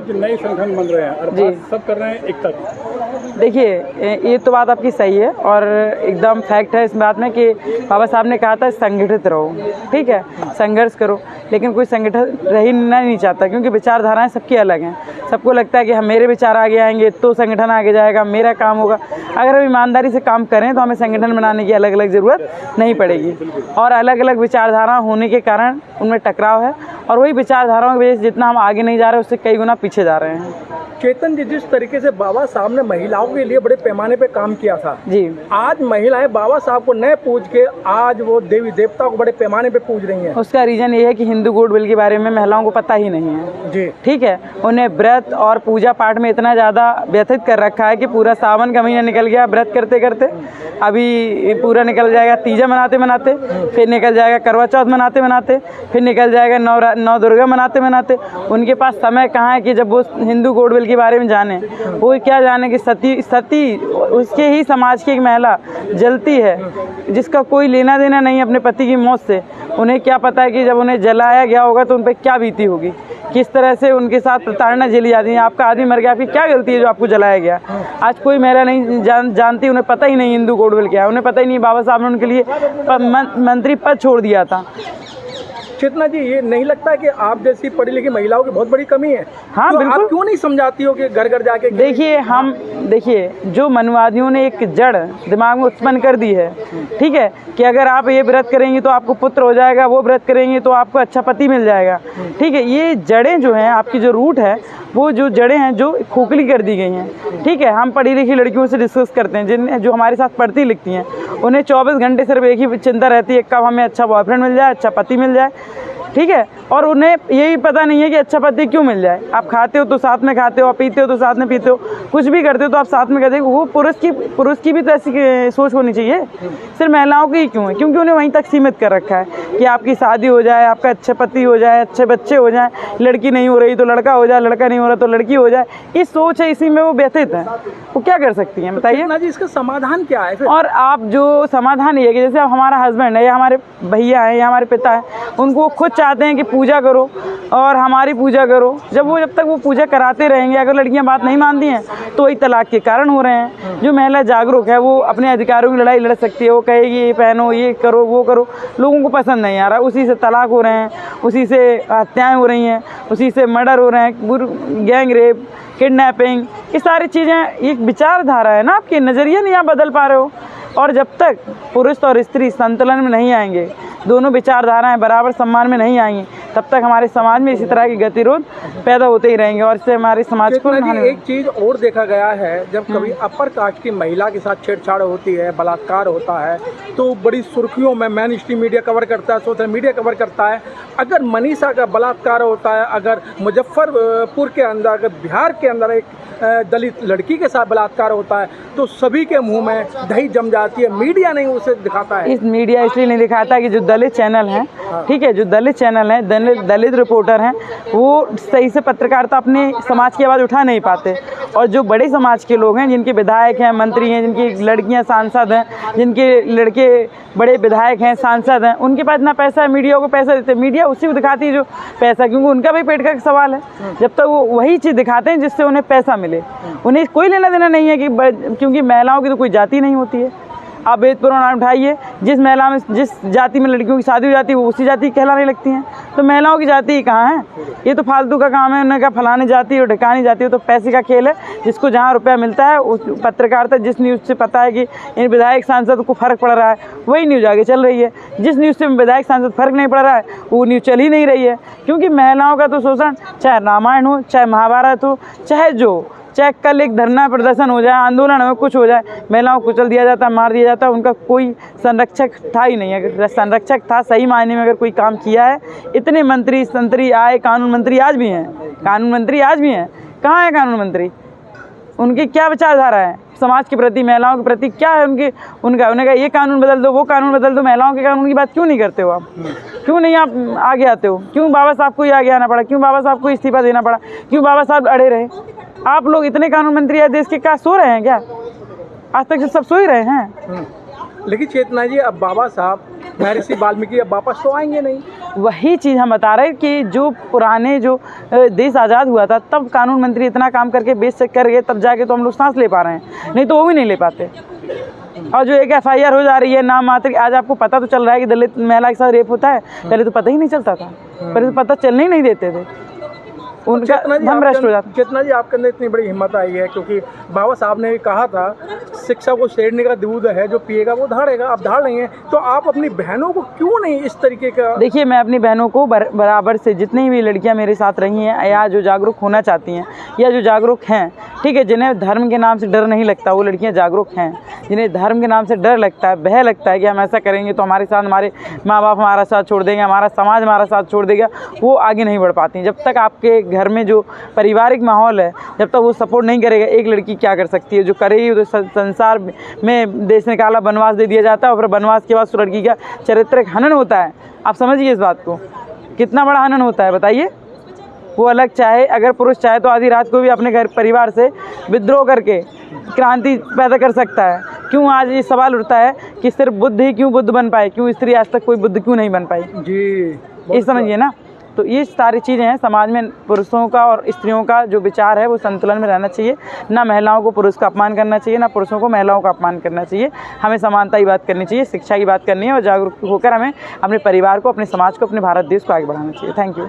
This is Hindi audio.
रोज नए संगठन बन रहे हैं और जी। बात सब कर रहे हैं एकता की। देखिए, ये तो बात आपकी सही है और एकदम फैक्ट है इस बात में कि बाबा साहब ने कहा था संगठित रहो, ठीक है, संघर्ष करो, लेकिन कोई संगठन रहना नहीं चाहता क्योंकि विचारधाराएं सबकी अलग हैं। सबको लगता है कि हम मेरे विचार आगे आएंगे तो संगठन आगे जाएगा, मेरा काम होगा। अगर हम ईमानदारी से काम करें तो हमें संगठन बनाने की अलग अलग ज़रूरत नहीं पड़ेगी। और अलग अलग विचारधारा होने के कारण उनमें टकराव है और वही विचारधाराओं की वजह से जितना हम आगे नहीं जा रहे उससे कई गुना पीछे जा रहे हैं। चेतन जी, जिस तरीके से बाबा साहब ने महिलाओं के लिए बड़े पैमाने पे काम किया था जी, आज महिलाएं बाबा साहब को न पूज के आज वो देवी देवता को बड़े पैमाने पे पूज रही हैं। उसका रीज़न ये है कि हिंदू कोड बिल के बारे में महिलाओं को पता ही नहीं है जी, ठीक है। उन्हें व्रत और पूजा पाठ में इतना ज़्यादा व्यथित कर रखा है कि पूरा सावन का महीना निकल गया व्रत करते करते, अभी पूरा निकल जाएगा तीजा मनाते मनाते, फिर निकल जाएगा करवा चौथ मनाते मनाते, फिर निकल जाएगा नौ दुर्गा मनाते मनाते। उनके पास समय कहाँ है कि जब वो हिंदू कोड बिल के बारे में जाने। वो क्या जाने कि सती उसके ही समाज की एक महिला जलती है जिसका कोई लेना देना नहीं अपने पति की मौत से। उन्हें क्या पता है कि जब उन्हें जलाया गया होगा तो उन पर क्या बीती होगी, किस तरह से उनके साथ प्रताड़ना झेली जाती है। आपका आदमी मर गया, आपकी क्या गलती है जो आपको जलाया गया। आज कोई महिला नहीं जानती, उन्हें पता ही नहीं हिंदू कोड बिल क्या है, उन्हें पता ही नहीं बाबा साहब ने उनके लिए मंत्री पद छोड़ दिया था। चेतना जी, ये नहीं लगता कि आप जैसी पढ़ी लिखी महिलाओं की बहुत बड़ी कमी है? हाँ, तो बिल्कुल। आप क्यों नहीं समझाती हो कि घर घर जाके? देखिए जो मनुवादियों ने एक जड़ दिमाग में उत्पन्न कर दी है, ठीक है, कि अगर आप ये व्रत करेंगी तो आपको पुत्र हो जाएगा, वो व्रत करेंगी तो आपको अच्छा पति मिल जाएगा, ठीक है। ये जड़ें जो हैं, आपकी जो रूट है, वो जो जड़ें हैं जो खोखली कर दी गई हैं, ठीक है। हम पढ़ी लिखी लड़कियों से डिस्कस करते हैं जो हमारे साथ पढ़ती लिखती हैं, उन्हें 24 घंटे सिर्फ एक ही चिंता रहती है, कब हमें अच्छा बॉयफ्रेंड मिल जाए, अच्छा पति मिल जाए, ठीक है। और उन्हें यही पता नहीं है कि अच्छा पति क्यों मिल जाए। आप खाते हो तो साथ में खाते हो, आप पीते हो तो साथ में पीते हो, कुछ भी करते हो तो आप साथ में करते हो। वो पुरुष की भी तो ऐसी सोच होनी चाहिए, सिर्फ महिलाओं की ही क्यों है? क्योंकि उन्हें वहीं तक सीमित कर रखा है कि आपकी शादी हो जाए, आपका अच्छा पति हो जाए, अच्छे बच्चे हो जाए, लड़की नहीं हो रही तो लड़का हो जाए, लड़का नहीं हो रहा तो लड़की हो जाए। ये सोच है, इसी में वो व्यथित है। वो क्या कर सकती हैं बताइए जी, इसका समाधान क्या है फिर? और आप जो समाधान ये है कि जैसे अब हमारा हस्बैंड है या हमारे भैया हैं या हमारे पिता हैं, उनको खुद चाहते हैं कि पूजा करो और हमारी पूजा करो। जब तक वो पूजा कराते रहेंगे, अगर लड़कियां बात नहीं मानती हैं तो वही तलाक के कारण हो रहे हैं। जो महिला जागरूक है वो अपने अधिकारों की लड़ाई लड़ सकती है, वो कहेगी ये पहनो, ये करो, वो करो। लोगों को पसंद नहीं आ रहा, उसी से तलाक हो रहे हैं, उसी से हत्याएँ हो रही हैं, उसी से मर्डर हो रहे हैं, गैंग रेप, किडनैपिंग, ये सारी चीज़ें। एक विचारधारा है ना, आपके नज़रिए नहीं आप बदल पा रहे हो। और जब तक पुरुष और स्त्री संतुलन में नहीं आएंगे, दोनों विचारधाराएं बराबर सम्मान में नहीं आएंगी, तब तक हमारे समाज में इसी तरह के गतिरोध पैदा होते ही रहेंगे और इससे हमारे समाज को एक चीज़ और देखा गया है, जब कभी अपर कास्ट की महिला के साथ छेड़छाड़ होती है, बलात्कार होता है, तो बड़ी सुर्खियों में मेन स्ट्रीम मीडिया कवर करता है, सोशल मीडिया कवर करता है। अगर मनीषा का बलात्कार होता है, अगर मुजफ्फरपुर के अंदर, अगर बिहार के अंदर एक दलित लड़की के साथ बलात्कार होता है, तो सभी के मुंह में दही जम जाती है। मीडिया नहीं उसे दिखाता है। इस मीडिया इसलिए नहीं दिखाता कि जो दलित चैनल हैं, ठीक है, जो दलित चैनल हैं, दलित रिपोर्टर हैं, वो सही से पत्रकारिता अपने समाज की आवाज़ उठा नहीं पाते। और जो बड़े समाज के लोग हैं, जिनके विधायक हैं, मंत्री हैं, जिनकी लड़कियां सांसद हैं, जिनके लड़के बड़े विधायक हैं, सांसद हैं, उनके पास इतना पैसा है, मीडिया को पैसा देते हैं। मीडिया उसी को दिखाती है जो पैसा, क्योंकि उनका भी पेट का सवाल है। जब तक वो वही चीज़ दिखाते हैं जिससे उन्हें पैसा मिले, उन्हें कोई लेना देना नहीं है कि क्योंकि महिलाओं की तो कोई जाति नहीं होती है। आप वेद पुराण उठाइए, जिस महिला में, जिस जाति में लड़कियों की शादी हो जाती है वो उसी जाति कहलाने लगती हैं। तो महिलाओं की जाति कहाँ है? ये तो फालतू का काम है। उन्होंने कहा फलानी जाति और ढकानी जाति हो, तो पैसे का खेल है। जिसको जहाँ रुपया मिलता है, उस पत्रकारिता, जिस न्यूज़ से पता है कि इन विधायक सांसद को फ़र्क पड़ रहा है, वही न्यूज़ आगे चल रही है। जिस न्यूज़ से विधायक सांसद फ़र्क नहीं पड़ रहा है, वो न्यूज़ चल ही नहीं रही है। क्योंकि महिलाओं का तो शोषण, चाहे रामायण हो, चाहे महाभारत हो, चाहे कल एक धरना प्रदर्शन हो जाए, आंदोलन हो, कुछ हो जाए, महिलाओं को कुचल दिया जाता है, मार दिया जाता है। उनका कोई संरक्षक था ही नहीं। अगर संरक्षक था सही मायने में, अगर कोई काम किया है, इतने मंत्री संतरी आए, कानून मंत्री आज भी हैं, कहाँ है कानून मंत्री? उनकी क्या विचारधारा है समाज के प्रति, महिलाओं के प्रति क्या है उनका? उन्हें कहा ये कानून बदल दो, वो कानून बदल दो। महिलाओं के कानून की बात क्यों नहीं करते हो आप? क्यों नहीं आप आगे आते हो? क्यों बाबा साहब को ही आगे आना पड़ा? क्यों बाबा साहब को इस्तीफा देना पड़ा? क्यों बाबा साहब अड़े रहे? आप लोग इतने कानून मंत्री है देश के, क्या सो रहे हैं क्या? आज तक सब सो ही रहे हैं। लेकिन चेतना जी, अब बाबा साहब महर्षि वाल्मीकि अब वापस तो आएंगे नहीं। वही चीज़ हम बता रहे हैं कि जो पुराने जो देश आज़ाद हुआ था तब कानून मंत्री इतना काम करके बेस चेक कर गए, तब जाके तो हम लोग सांस ले पा रहे हैं, नहीं तो वो भी नहीं ले पाते। और जो एक FIR हो जा रही है नाम मात्र, आज आपको पता तो चल रहा है कि दलित महिला के साथ रेप होता है, पहले तो पता ही नहीं चलता था, पहले तो पता चलने ही नहीं देते थे, उनका धम भ्रष्ट हो जाता। चेतना जी, आपके अंदर इतनी बड़ी हिम्मत आई है, क्योंकि बाबा साहब ने भी कहा था शिक्षा को छेड़ने का दूध है, जो पिएगा वो धाड़ेगा, आप धाड़ नहीं है, तो आप अपनी बहनों को क्यों नहीं इस तरीके का? देखिए, मैं अपनी बहनों को बराबर से, जितनी भी लड़कियां मेरे साथ रही हैं या जो जागरूक होना चाहती हैं या जो जागरूक हैं, ठीक है, जिन्हें धर्म के नाम से डर नहीं लगता, वो लड़कियां जागरूक हैं। जिन्हें धर्म के नाम से डर लगता है, भय लगता है कि हम ऐसा करेंगे तो हमारे साथ हमारे माँ बाप हमारा साथ छोड़ देंगे, हमारा समाज हमारा साथ छोड़ देगा, वो आगे नहीं बढ़ पाती। जब तक आपके घर में जो पारिवारिक माहौल है, जब तक वो सपोर्ट नहीं करेगा, एक लड़की क्या कर सकती है? जो करेगी तो संसार में देश निकाला, वनवास दे दिया जाता है, और फिर वनवास के बाद उस लड़की का चरित्र हनन होता है। आप समझिए इस बात को, कितना बड़ा हनन होता है बताइए। वो अलग चाहे, अगर पुरुष चाहे तो आधी रात को भी अपने घर परिवार से विद्रोह करके क्रांति पैदा कर सकता है। क्यों आज ये सवाल उठता है कि सिर्फ बुद्ध ही क्यों बुद्ध बन पाए, क्यों स्त्री आज तक कोई बुद्ध क्यों नहीं बन पाई? जी, ये समझिए ना। तो ये सारी चीज़ें हैं, समाज में पुरुषों का और स्त्रियों का जो विचार है वो संतुलन में रहना चाहिए। ना महिलाओं को पुरुष का अपमान करना चाहिए, ना पुरुषों को महिलाओं का अपमान करना चाहिए। हमें समानता की बात करनी चाहिए, शिक्षा की बात करनी है, और जागरूक होकर हमें अपने परिवार को, अपने समाज को, अपने भारत देश को आगे बढ़ाना चाहिए। Thank you.